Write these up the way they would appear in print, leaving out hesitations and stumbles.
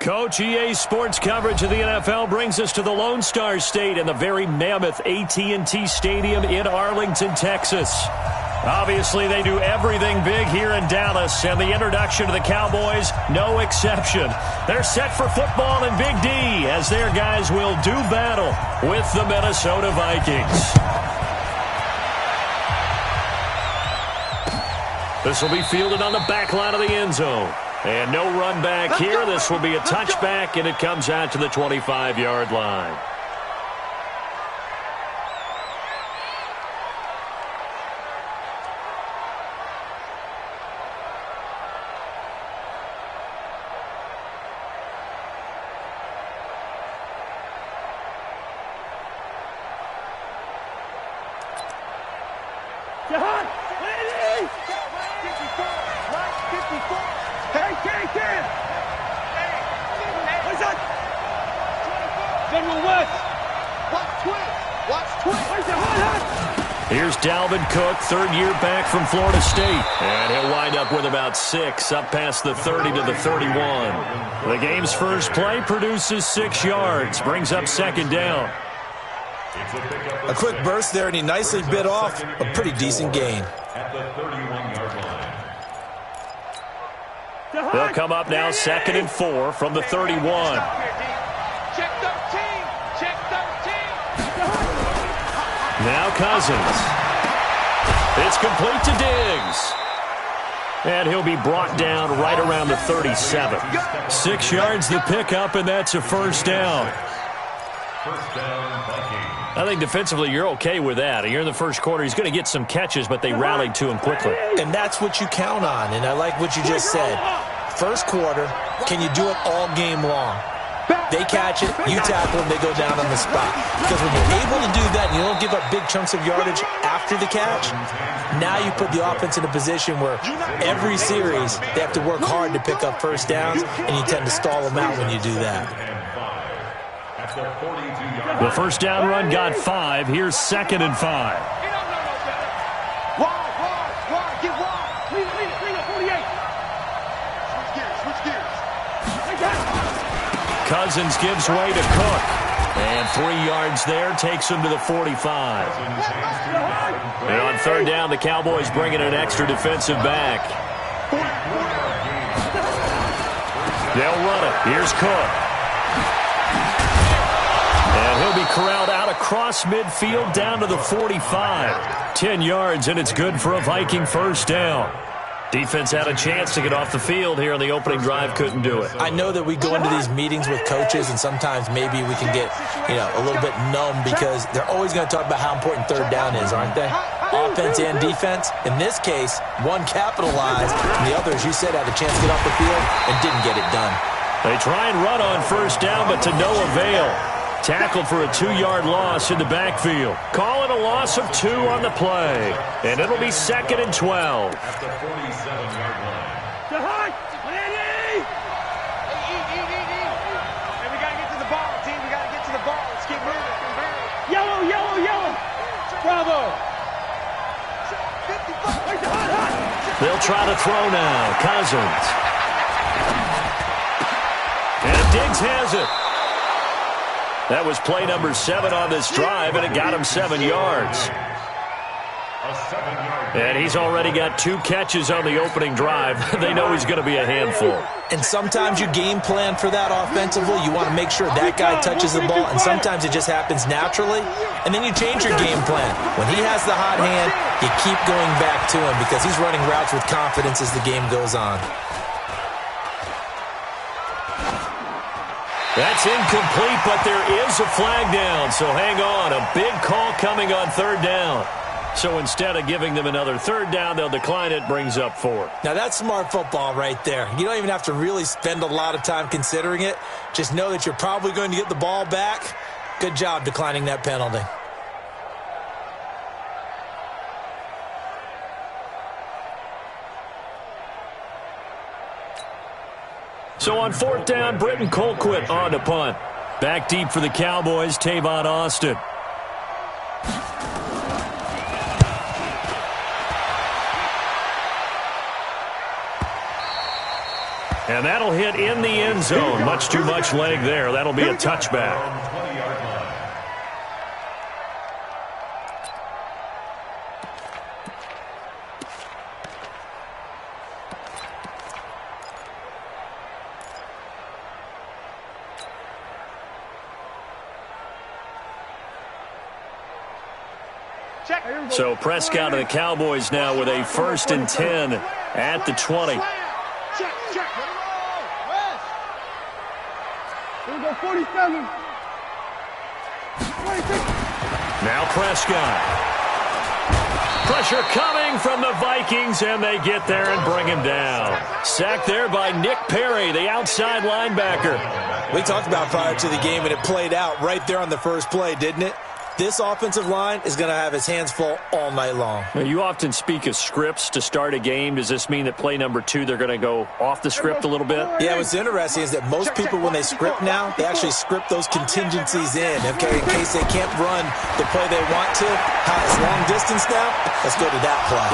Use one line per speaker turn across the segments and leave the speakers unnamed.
Coach, EA Sports coverage of the NFL brings us to the Lone Star State in the very mammoth AT&T Stadium in Arlington, Texas. Obviously, they do everything big here in Dallas, and the introduction to the Cowboys, no exception. They're set for football in Big D as their guys will do battle with the Minnesota Vikings. This will be fielded on the back line of the end zone. And no run back here. This will be a touchback, and it comes out to the 25-yard line. Here's Dalvin Cook, third year back from Florida State. And he'll wind up with about 6, up past the 30 to the 31. The game's first play produces 6 yards, brings up second down.
A quick burst there, and he nicely bit off a pretty decent gain.
They'll come up now 2nd and 4 from the 31. Now Cousins. It's complete to Diggs. And he'll be brought down right around the 37. 6 yards the pickup, and that's a first down. I think defensively you're okay with that. You're in the first quarter. He's going to get some catches, but they rallied to him quickly.
And that's what you count on, and I like what you just said. First quarter, can you do it all game long? They catch it, you tackle them, they go down on the spot. Because when you're able to do that and you don't give up big chunks of yardage after the catch, now you put the offense in a position where every series they have to work hard to pick up first downs, and you tend to stall them out when you do that.
The first down run got 5. Here's 2nd and 5. Cousins gives way to Cook. And 3 yards there takes him to the 45. And on third down, the Cowboys bring in an extra defensive back. They'll run it. Here's Cook. And he'll be corralled out across midfield down to the 45. 10 yards, and it's good for a Viking first down. Defense had a chance to get off the field here on the opening drive, couldn't do it.
I know that we go into these meetings with coaches, and sometimes maybe we can get, a little bit numb because they're always going to talk about how important third down is, aren't they? Offense and defense. In this case, one capitalized, and the other, as you said, had a chance to get off the field and didn't get it done.
They try and run on first down, but to no avail. Tackled for a 2-yard loss in the backfield. Call it a loss of 2 on the play. And it'll be 2nd and 12.
At the 47-yard line.
Hey, we got to get to the ball, team. We got to get to the ball. Let's keep moving. Yellow, yellow, yellow. Bravo.
They'll try to throw now. Cousins. And Diggs has it. That was play number 7 on this drive, and it got him 7 yards. And he's already got 2 catches on the opening drive. They know he's going to be a handful.
And sometimes you game plan for that offensively. You want to make sure that guy touches the ball, and sometimes it just happens naturally. And then you change your game plan. When he has the hot hand, you keep going back to him because he's running routes with confidence as the game goes on.
That's incomplete, but there is a flag down, so hang on. A big call coming on third down. So instead of giving them another third down, they'll decline it, brings up 4.
Now that's smart football right there. You don't even have to really spend a lot of time considering it. Just know that you're probably going to get the ball back. Good job declining that penalty.
So on fourth down, Britton Colquitt on to punt. Back deep for the Cowboys, Tavon Austin. And that'll hit in the end zone. Much too much leg there. That'll be a touchback. So Prescott and the Cowboys now with a 1st and 10 at the 20.
Here we go, 47. 26.
Now Prescott. Pressure coming from the Vikings, and they get there and bring him down. Sacked there by Nick Perry, the outside linebacker.
We talked about prior to the game, and it played out right there on the first play, didn't it? This offensive line is going to have his hands full all night long.
Now, you often speak of scripts to start a game. Does this mean that play number 2, they're going to go off the script a little bit?
Yeah, what's interesting is that most people, when they script now, they actually script those contingencies in, okay, in case they can't run the play they want to. How it's long distance now? Let's go to that play.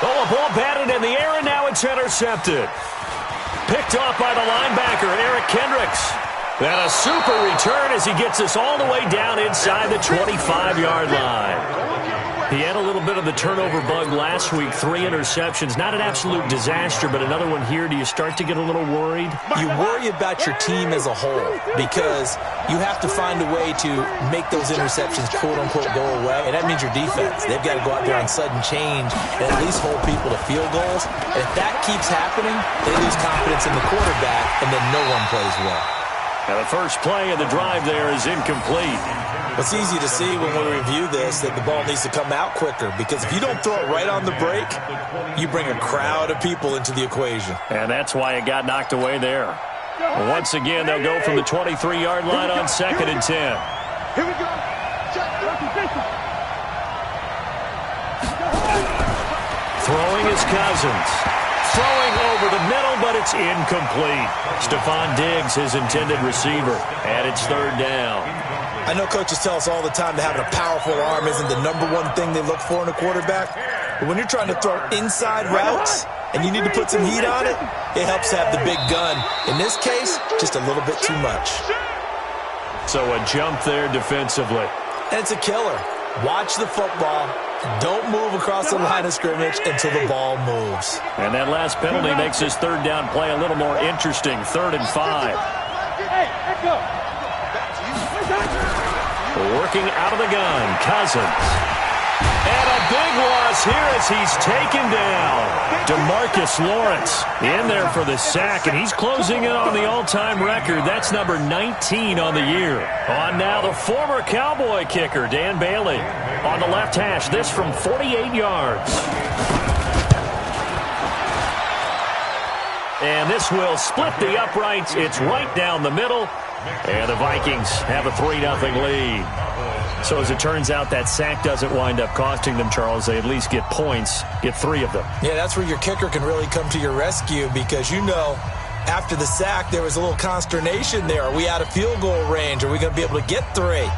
Oh, a ball batted in the air, and now it's intercepted. Picked off by the linebacker, Eric Kendricks. And a super return as he gets us all the way down inside the 25-yard line. He had a little bit of the turnover bug last week, 3 interceptions. Not an absolute disaster, but another one here. Do you start to get a little worried?
You worry about your team as a whole because you have to find a way to make those interceptions, quote-unquote, go away. And that means your defense. They've got to go out there on sudden change and at least hold people to field goals. And if that keeps happening, they lose confidence in the quarterback, and then no one plays well.
And the first play of the drive there is incomplete.
It's easy to see when we review this that the ball needs to come out quicker because if you don't throw it right on the break, you bring a crowd of people into the equation.
And that's why it got knocked away there. Once again, they'll go from the 23-yard line on 2nd and 10.
Here we go.
Throwing is Cousins. Throwing over the middle, but it's incomplete. Stephon Diggs, his intended receiver, and it's 3rd down.
I know coaches tell us all the time that having a powerful arm isn't the #1 thing they look for in a quarterback. But when you're trying to throw inside routes and you need to put some heat on it, it helps to have the big gun. In this case, just a little bit too much.
So a jump there defensively.
And it's a killer. Watch the football. Don't move across the line of scrimmage until the ball moves.
And that last penalty makes his 3rd down play a little more interesting. 3rd and 5. Working out of the gun, Cousins. And a big loss here as he's taken down. DeMarcus Lawrence in there for the sack, and he's closing in on the all-time record. That's number 19 on the year. On now the former Cowboy kicker, Dan Bailey. On the left hash, this from 48 yards. And this will split the uprights. It's right down the middle. And the Vikings have a 3-0 lead. So as it turns out, that sack doesn't wind up costing them, Charles. They at least get points, get 3 of them.
Yeah, that's where your kicker can really come to your rescue because, you know, after the sack, there was a little consternation there. Are we out of field goal range? Are we going to be able to get 3?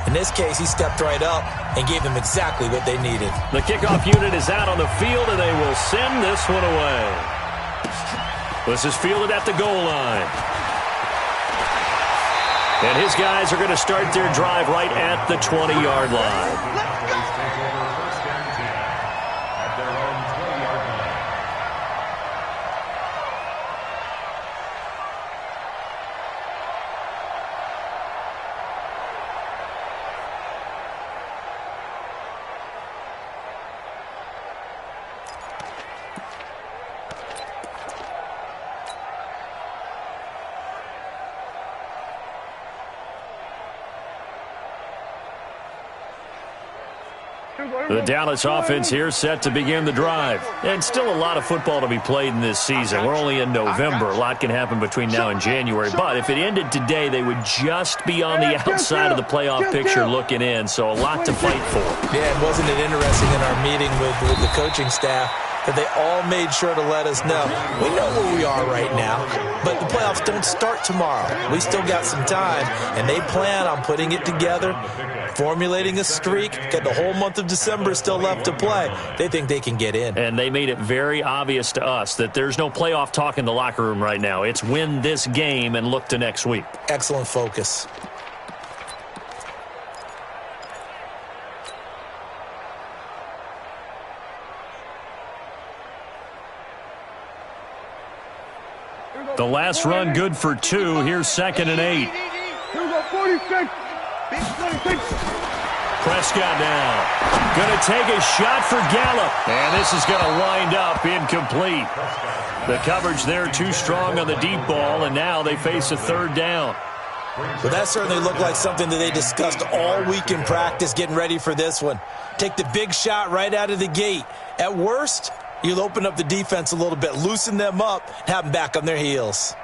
In this case, he stepped right up and gave them exactly what they needed.
The kickoff unit is out on the field, and they will send this one away. This is fielded at the goal line. And his guys are going to start their drive right at the 20-yard line. The Dallas offense here set to begin the drive. And still a lot of football to be played in this season. We're only in November. A lot can happen between now and January. But if it ended today, they would just be on the outside of the playoff picture looking in. So a lot to fight for.
Yeah, and wasn't it interesting in our meeting with the coaching staff? that they all made sure to let us know. We know where we are right now, but the playoffs don't start tomorrow. We still got some time, and they plan on putting it together, formulating a streak. Got the whole month of December still left to play. They think they can get in.
And they made it very obvious to us that there's no playoff talk in the locker room right now. It's win this game and look to next week.
Excellent focus.
The last run good for 2. Here's 2nd and 8.
Here we go, 46. 46.
Prescott now. Going to take a shot for Gallup. And this is going to wind up incomplete. The coverage there too strong on the deep ball, and now they face a 3rd down.
Well, that certainly looked like something that they discussed all week in practice getting ready for this one. Take the big shot right out of the gate. At worst, you'll open up the defense a little bit, loosen them up, and have them back on their heels.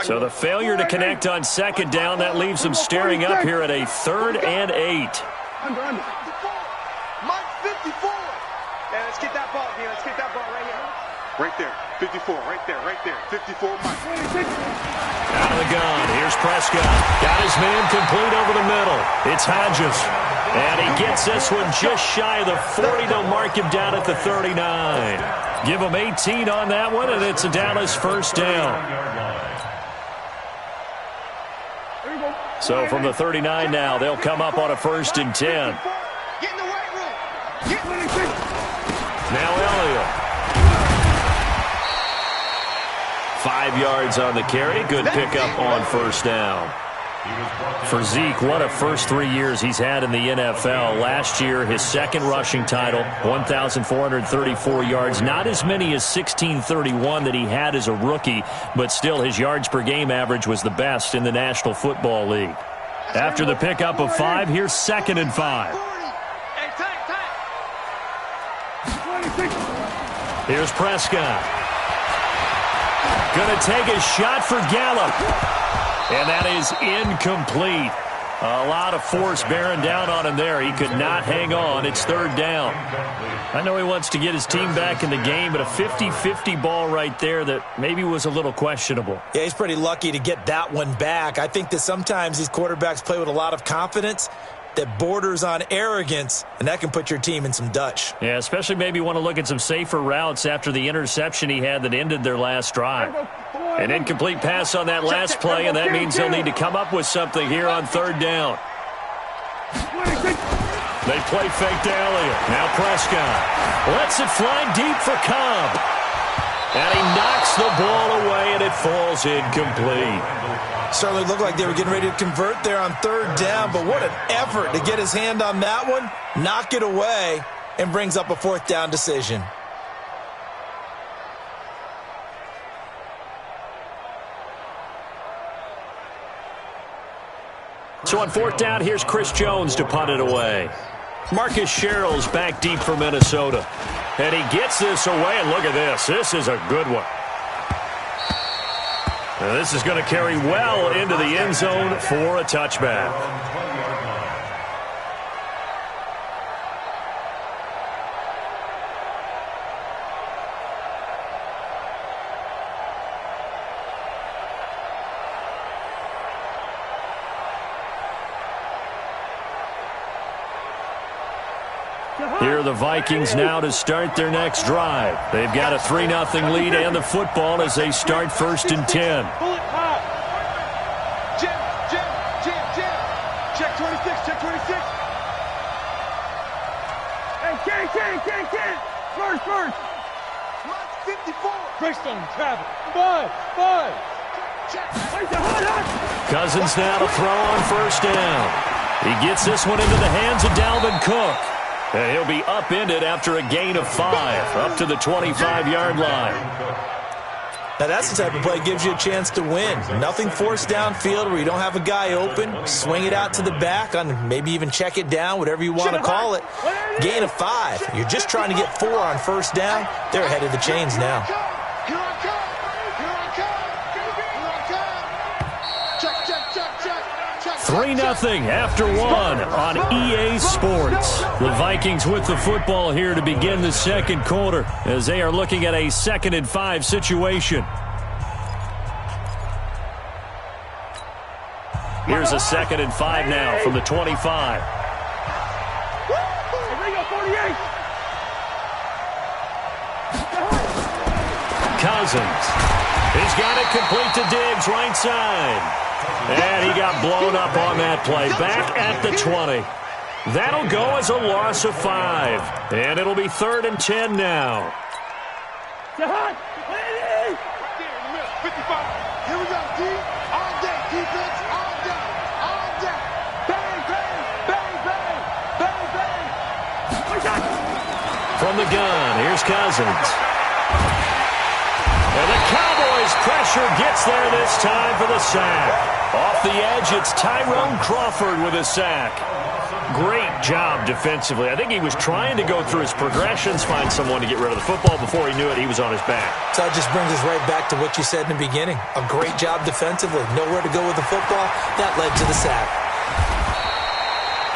So the failure to connect on 2nd down, that leaves them staring up here at a 3rd and 8.
Under. Mike, 54. Yeah, let's get that ball, man. Let's get that ball right here. Right there. 54. Right there. Right there. 54, Mike. 26.
Out of the gun. Here's Prescott. Got his man complete over the middle. It's Hodges. And he gets this one just shy of the 40. They'll mark him down at the 39. Give him 18 on that one, and it's a Dallas 1st down. So from the 39 now, they'll come up on a 1st and 10.
Get in the weight room. Get 26.
Now Elliott. 5 yards on the carry. Good pickup on 1st down. For Zeke, what a first 3 years he's had in the NFL. Last year, his 2nd rushing title, 1,434 yards. Not as many as 1,631 that he had as a rookie, but still his yards per game average was the best in the National Football League. After the pickup of 5, here's 2nd and 5. Here's Prescott. Going to take a shot for Gallup. And that is incomplete. A lot of force bearing down on him there. He could not hang on. It's 3rd down. I know he wants to get his team back in the game, but a 50-50 ball right there that maybe was a little questionable.
Yeah, he's pretty lucky to get that one back. I think that sometimes these quarterbacks play with a lot of confidence that borders on arrogance, and that can put your team in some Dutch.
Yeah, especially maybe want to look at some safer routes after the interception he had that ended their last drive. An incomplete pass on that last play, and that means they'll need to come up with something here on 3rd down. They play fake to Elliott. Now Prescott lets it fly deep for Cobb. And he knocks the ball away, and it falls incomplete.
Certainly looked like they were getting ready to convert there on 3rd down, but what an effort to get his hand on that one, knock it away, and brings up a 4th down decision.
So on 4th down, here's Chris Jones to punt it away. Marcus Sherrill's back deep for Minnesota. And he gets this away, and look at this. This is a good one. Now this is going to carry well into the end zone for a touchback. Here are the Vikings now to start their next drive. They've got a 3-0 lead and the football as they start 1st and 10.
Jim. Check 26, check 26. Hey, Ken. First. Mike, 54. Greystone, Travis. 5. Check.
Cousins now to throw on 1st down. He gets this one into the hands of Dalvin Cook. And he'll be upended after a gain of 5, up to the 25-yard line.
Now that's the type of play that gives you a chance to win. Nothing forced downfield where you don't have a guy open. Swing it out to the back, on maybe even check it down, whatever you want to call it. Gain of 5. You're just trying to get 4 on 1st down. They're ahead of the chains now.
Here I come. Check.
3-0 after one on EA Sports. The Vikings with the football here to begin the second quarter as they are looking at a 2nd and 5 situation. Here's a 2nd and 5 now from the 25. Cousins. He's got it complete to Diggs, right side. And he got blown up on that play. Back at the 20. That'll go as a loss of 5. And it'll be 3rd and 10 now.
55. Here we go, D. All day. Defense, all day. All day. Bang, bang, bang, bang, bang, bang.
From the gun, here's Cousins. And the Cowboys' pressure gets there this time for the sack. Off the edge, it's Tyrone Crawford with a sack. Great job defensively. I think he was trying to go through his progressions, find someone to get rid of the football. Before he knew it, he was on his back.
So that just brings us right back to what you said in the beginning. A great job defensively. Nowhere to go with the football. That led to the sack.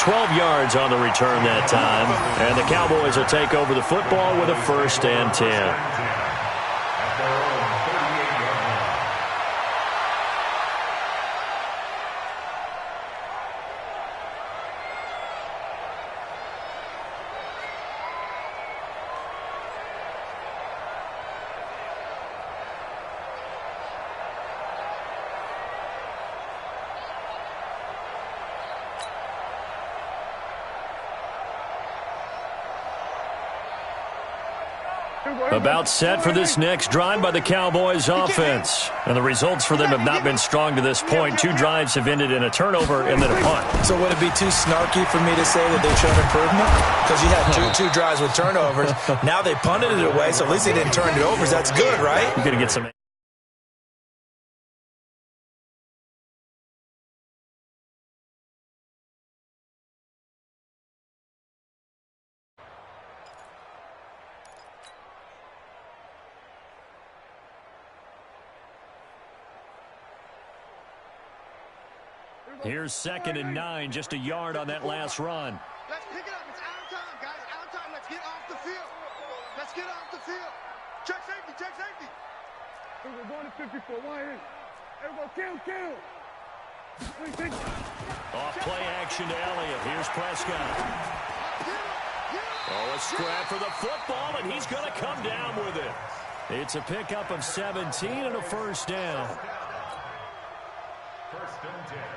12 yards on the return that time. And the Cowboys will take over the football with a 1st and 10. About set for this next drive by the Cowboys offense. And the results for them have not been strong to this point. 2 drives have ended in a turnover and then a punt.
So would it be too snarky for me to say that they've shown improvement? Because you had two drives with turnovers. Now they punted it away, so at least they didn't turn it over. That's good, right?
You're going to get some... Here's 2nd and 9, just a yard on that last run.
Let's pick it up. It's out of time, guys. Out of time. Let's get off the field. Let's get off the field. Check safety. Check safety. We're going to 54. Why is? Everybody kill.
Off play action to Elliott. Here's Prescott. Oh, a scrap for the football, and he's going to come down with it. It's a pickup of 17 and a 1st down.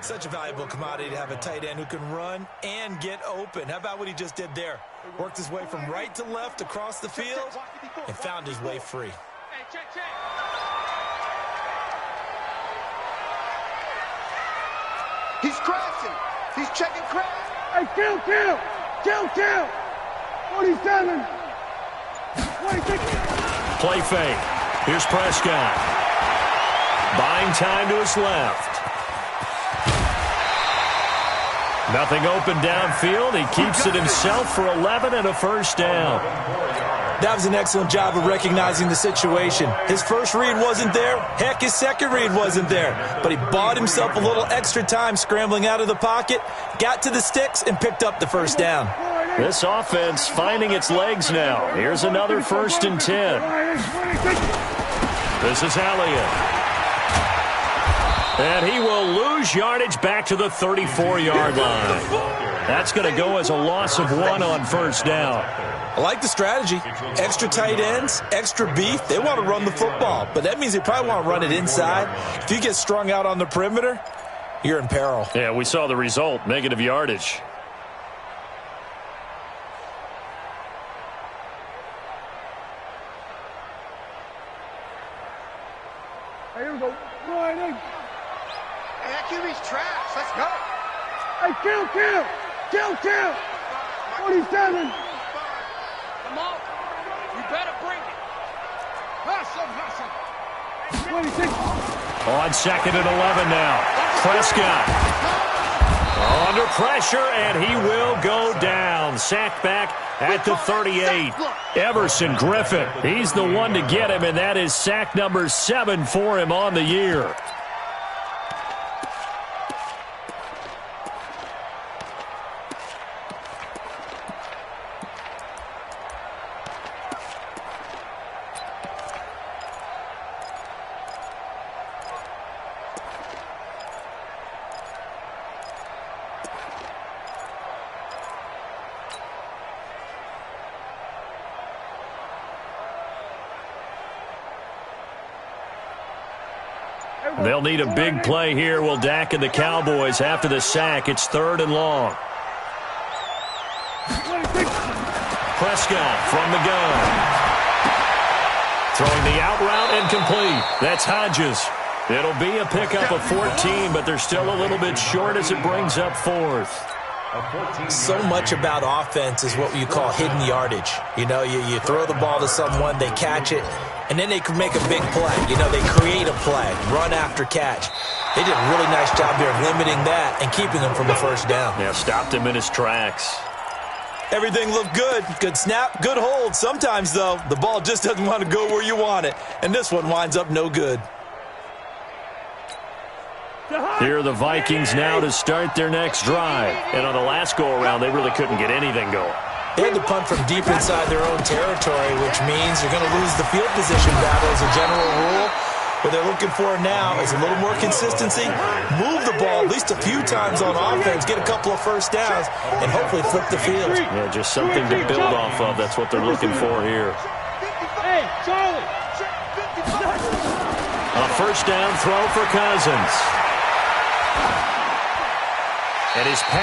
Such a valuable commodity to have a tight end who can run and get open. How about what he just did there? Worked his way from right to left across the field and found his way free.
Hey, check. He's crashing. He's checking crash. Hey, kill. 47. 26.
Play fake. Here's Prescott. Buying time to his left. Nothing open downfield. He keeps it himself for 11 and a 1st down.
That was an excellent job of recognizing the situation. His first read wasn't there. Heck, his second read wasn't there. But he bought himself a little extra time scrambling out of the pocket, got to the sticks, and picked up the 1st down.
This offense finding its legs now. Here's another 1st and 10. This is Elliott. And he will lose yardage back to the 34-yard line. That's going to go as a loss of 1 on 1st down.
I like the strategy. Extra tight ends, extra beef. They want to run the football, but that means they probably want to run it inside. If you get strung out on the perimeter, you're in peril.
Yeah, we saw the result, negative yardage.
Here we go. Hey, that QB's trash. Let's go. Hey, kill. 47. Come on. You better bring it. Hustle. 26.
On 2nd and 11 now. Prescott. Under pressure, and he will go down. Sacked back at the 38. Everson Griffin. He's the one to get him, and that is sack number 7 for him on the year. They'll need a big play here. Will Dak and the Cowboys after the sack. It's 3rd and long. Prescott from the gun. Throwing the out route and complete. That's Hodges. It'll be a pickup of 14, but they're still a little bit short as it brings up 4th.
So much about offense is what you call hidden yardage. You know, you throw the ball to someone, they catch it, and then they can make a big play. You know, they create a play, run after catch. They did a really nice job there of limiting that and keeping him from a first down.
Yeah, stopped him in his tracks.
Everything looked good. Good snap, good hold. Sometimes, though, the ball just doesn't want to go where you want it, and this one winds up no good.
Here are the Vikings now to start their next drive. And on the last go-around, they really couldn't get anything going.
They had to punt from deep inside their own territory, which means they're going to lose the field position battle as a general rule. What they're looking for now is a little more consistency, move the ball at least a few times on offense, get a couple of first downs, and hopefully flip the field.
Yeah, just something to build off of. That's what they're looking for here.
Hey, Charlie.
A first down throw for Cousins. And his pass